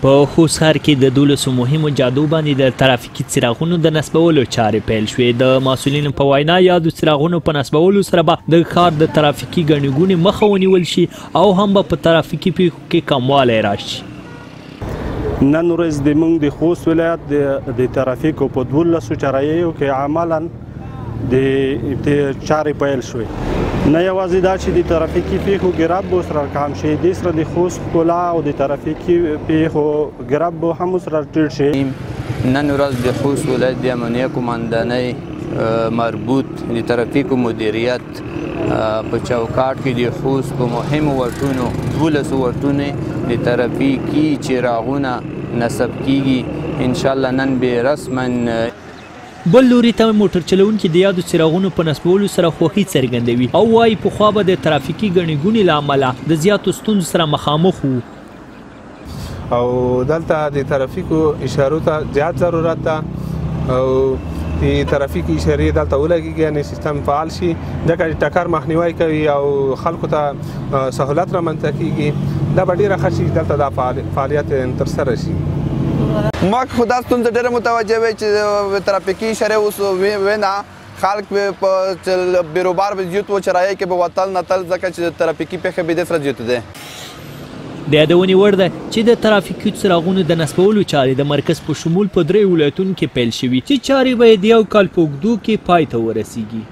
په خوست ښار کې د 12 مهمو جادو باندې د ترافیکي څراغونو د نصبولو چارې پیل شوې. د مسؤلینو په وینا یادو څراغونو په نصبولو سره به د ښار د ترافیکي ګڼې ګوڼې مخه ونیول شي او هم به په ترافیکي پیښو کې کموالی راشي. نن ورځ د موږ د خوست ولایت د ترافیکو په 12 چارایو کې عملاً د چارې پیل شوې. نه یوازې دا چې د ترافیکي پیښو ګراب به سره کم شي، دې سره د خوست ښکلا او د ترافیکي پیښو ګراب به هم سره ټیټ شي. نن ورځ د خوست ولایت د امنیه قماندانۍ مربوط د ترافیکو مدیریت په چوکاټ کې د خوست په مهمو وټونو 12 وټونې د ترافیکي څراغونه نصب کیږي. انشاءالله نن به رسما. بل لوري ته موټر چلونکي د یادو څراغونو په نصبولو سره خوښي څرګندوي او وایي پخوا به د ترافیکي ګڼې ګوڼې له امله د زیاتو ستونزو سره مخامخ وو او دلته د ترافیکو اشارو ته زیات ضرورت ده او د ترافیکي اشارې دلته ولګېږي، یعنې سیستم فعال شي ځکه چې ټکر مخنیوی کوي او خلکو ته سهولت رامنځته کیږي. دا به ډېره ښه شي دلته دا فعالیت ترسره شي. ما خو دا ستونزه ډېره متوجه وی چې ترافیکي اشارې اوس وینه خلک په بیروبار به زیات و چرایه کې به وتل نتل ځکه چې ترافیکي پیښې به دې سره زیات دي. د یادونې وړ ده چې د ترافیکي څراغونو د نصبولو چارې د مرکز په شمول په 3 ولایتونو کې پیل شوي چې چارې به یې د 1 کال په اوږدو کې پای ته ورسیږي.